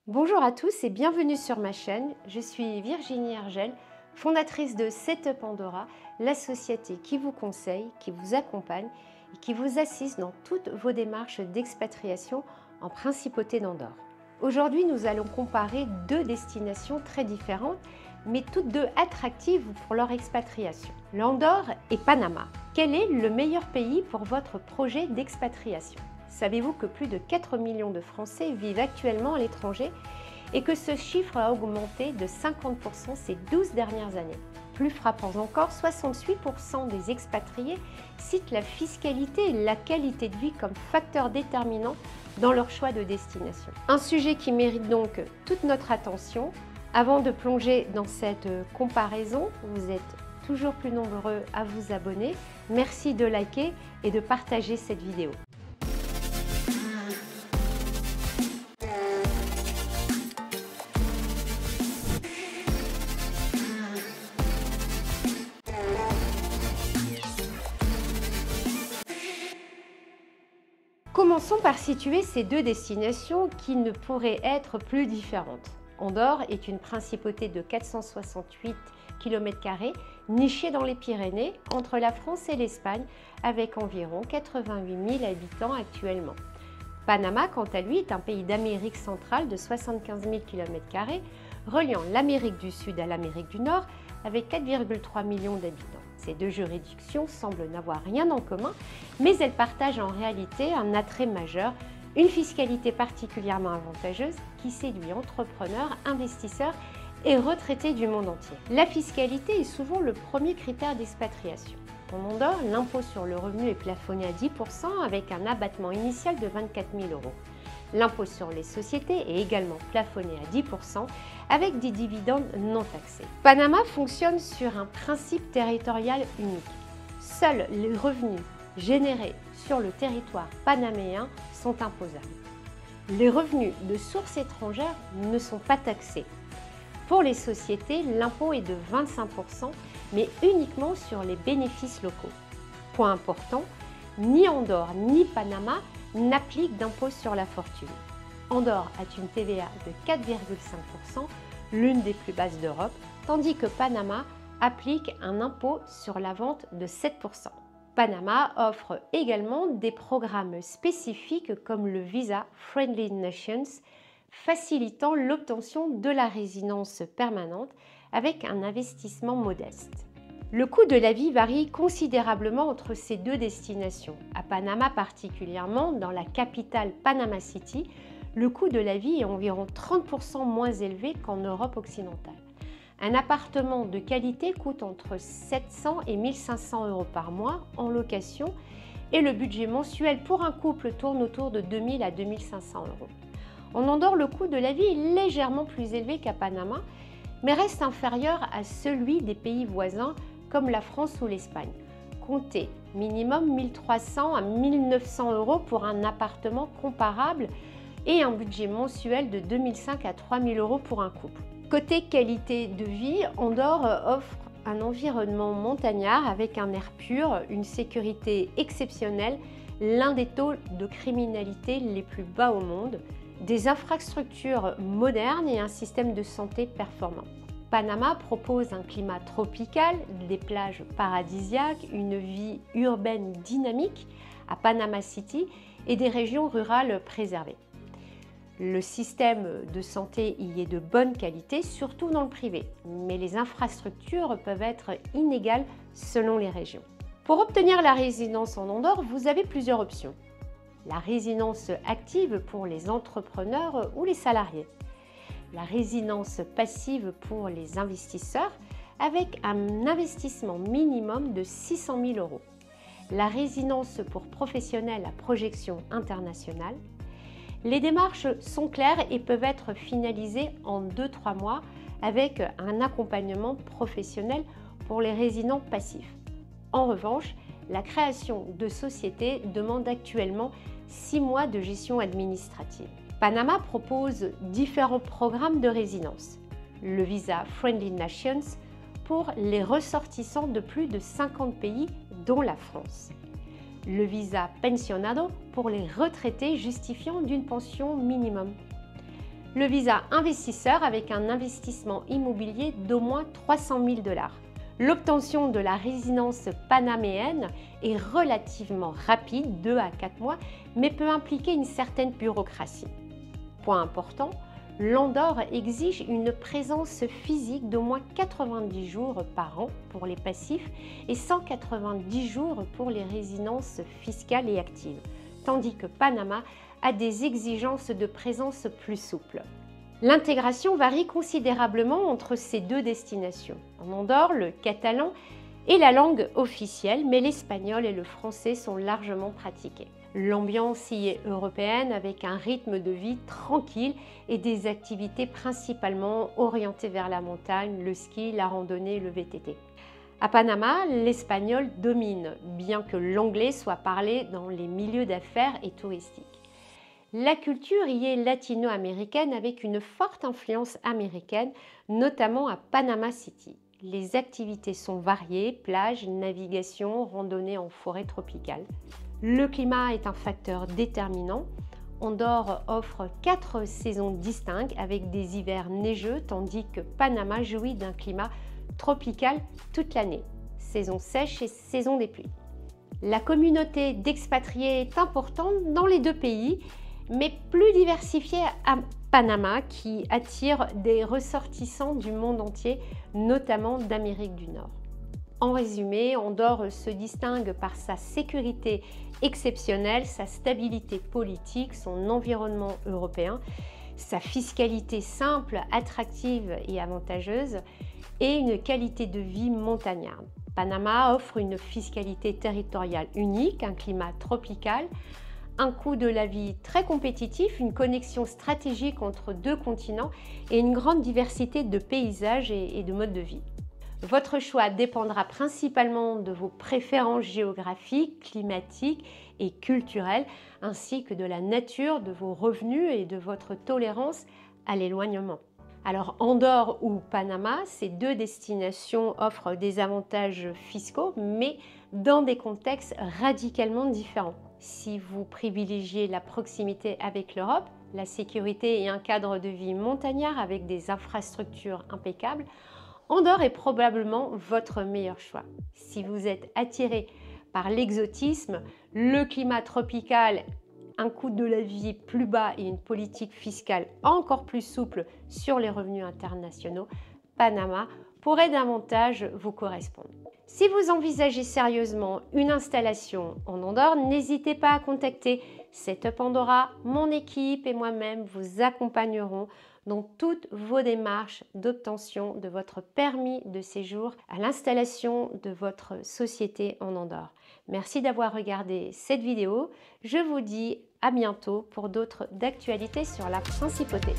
Bonjour à tous et bienvenue sur ma chaîne. Je suis Virginie Hergel, fondatrice de Setup Andorra, la société qui vous conseille, qui vous accompagne et qui vous assiste dans toutes vos démarches d'expatriation en principauté d'Andorre. Aujourd'hui, nous allons comparer deux destinations très différentes, mais toutes deux attractives pour leur expatriation. L'Andorre et Panama. Quel est le meilleur pays pour votre projet d'expatriation ? Savez-vous que plus de 4 millions de Français vivent actuellement à l'étranger et que ce chiffre a augmenté de 50% ces 12 dernières années? Plus frappant encore, 68% des expatriés citent la fiscalité et la qualité de vie comme facteurs déterminants dans leur choix de destination. Un sujet qui mérite donc toute notre attention. Avant de plonger dans cette comparaison, vous êtes toujours plus nombreux à vous abonner. Merci de liker et de partager cette vidéo. Commençons par situer ces deux destinations qui ne pourraient être plus différentes. Andorre est une principauté de 468 km² nichée dans les Pyrénées, entre la France et l'Espagne, avec environ 88 000 habitants actuellement. Panama, quant à lui, est un pays d'Amérique centrale de 75 000 km², reliant l'Amérique du Sud à l'Amérique du Nord, avec 4,3 millions d'habitants. Ces deux juridictions semblent n'avoir rien en commun, mais elles partagent en réalité un attrait majeur, une fiscalité particulièrement avantageuse qui séduit entrepreneurs, investisseurs et retraités du monde entier. La fiscalité est souvent le premier critère d'expatriation. En Andorre, l'impôt sur le revenu est plafonné à 10% avec un abattement initial de 24 000 €. L'impôt sur les sociétés est également plafonné à 10% avec des dividendes non taxés. Panama fonctionne sur un principe territorial unique. Seuls les revenus générés sur le territoire panaméen sont imposables. Les revenus de sources étrangères ne sont pas taxés. Pour les sociétés, l'impôt est de 25%, mais uniquement sur les bénéfices locaux. Point important, ni Andorre ni Panama n'appliquent d'impôt sur la fortune. Andorre a une TVA de 4,5%, l'une des plus basses d'Europe, tandis que Panama applique un impôt sur la vente de 7%. Panama offre également des programmes spécifiques comme le Visa Friendly Nations, facilitant l'obtention de la résidence permanente avec un investissement modeste. Le coût de la vie varie considérablement entre ces deux destinations. À Panama particulièrement, dans la capitale Panama City, le coût de la vie est environ 30% moins élevé qu'en Europe occidentale. Un appartement de qualité coûte entre 700 et 1 500 € par mois en location et le budget mensuel pour un couple tourne autour de 2 000 à 2 500 €. En Andorre, le coût de la vie est légèrement plus élevé qu'à Panama, mais reste inférieur à celui des pays voisins comme la France ou l'Espagne. Comptez minimum 1 300 à 1 900 € pour un appartement comparable et un budget mensuel de 2 500 à 3 000 € pour un couple. Côté qualité de vie, Andorre offre un environnement montagnard avec un air pur, une sécurité exceptionnelle, l'un des taux de criminalité les plus bas au monde, des infrastructures modernes et un système de santé performant. Panama propose un climat tropical, des plages paradisiaques, une vie urbaine dynamique à Panama City et des régions rurales préservées. Le système de santé y est de bonne qualité, surtout dans le privé, mais les infrastructures peuvent être inégales selon les régions. Pour obtenir la résidence en Andorre, vous avez plusieurs options. La résidence active pour les entrepreneurs ou les salariés. La résidence passive pour les investisseurs avec un investissement minimum de 600 000 €. La résidence pour professionnels à projection internationale. Les démarches sont claires et peuvent être finalisées en 2-3 mois avec un accompagnement professionnel pour les résidents passifs. En revanche, la création de sociétés demande actuellement 6 mois de gestion administrative. Panama propose différents programmes de résidence. Le Visa Friendly Nations pour les ressortissants de plus de 50 pays, dont la France. Le Visa Pensionado pour les retraités justifiant d'une pension minimum. Le visa investisseur avec un investissement immobilier d'au moins 300 000 $. L'obtention de la résidence panaméenne est relativement rapide, 2 à 4 mois, mais peut impliquer une certaine bureaucratie. Point important, l'Andorre exige une présence physique d'au moins 90 jours par an pour les passifs et 190 jours pour les résidences fiscales et actives, tandis que Panama a des exigences de présence plus souples. L'intégration varie considérablement entre ces deux destinations. En Andorre, le catalan est la langue officielle, mais l'espagnol et le français sont largement pratiqués. L'ambiance y est européenne avec un rythme de vie tranquille et des activités principalement orientées vers la montagne, le ski, la randonnée et le VTT. À Panama, l'espagnol domine, bien que l'anglais soit parlé dans les milieux d'affaires et touristiques. La culture y est latino-américaine avec une forte influence américaine, notamment à Panama City. Les activités sont variées, plages, navigation, randonnée en forêt tropicale. Le climat est un facteur déterminant. Andorre offre 4 saisons distinctes avec des hivers neigeux, tandis que Panama jouit d'un climat tropical toute l'année, saison sèche et saison des pluies. La communauté d'expatriés est importante dans les deux pays, mais plus diversifiée à Panama qui attire des ressortissants du monde entier, notamment d'Amérique du Nord. En résumé, Andorre se distingue par sa sécurité exceptionnelle, sa stabilité politique, son environnement européen, sa fiscalité simple, attractive et avantageuse et une qualité de vie montagnarde. Panama offre une fiscalité territoriale unique, un climat tropical, un coût de la vie très compétitif, une connexion stratégique entre deux continents et une grande diversité de paysages et de modes de vie. Votre choix dépendra principalement de vos préférences géographiques, climatiques et culturelles, ainsi que de la nature de vos revenus et de votre tolérance à l'éloignement. Alors Andorre ou Panama, ces deux destinations offrent des avantages fiscaux, mais dans des contextes radicalement différents. Si vous privilégiez la proximité avec l'Europe, la sécurité et un cadre de vie montagnard avec des infrastructures impeccables, Andorre est probablement votre meilleur choix. Si vous êtes attiré par l'exotisme, le climat tropical, un coût de la vie plus bas et une politique fiscale encore plus souple sur les revenus internationaux, Panama pourrait davantage vous correspondre. Si vous envisagez sérieusement une installation en Andorre, n'hésitez pas à contacter Setup Andorra. Mon équipe et moi-même vous accompagnerons dans toutes vos démarches d'obtention de votre permis de séjour à l'installation de votre société en Andorre. Merci d'avoir regardé cette vidéo. Je vous dis à bientôt pour d'autres d'actualités sur la principauté.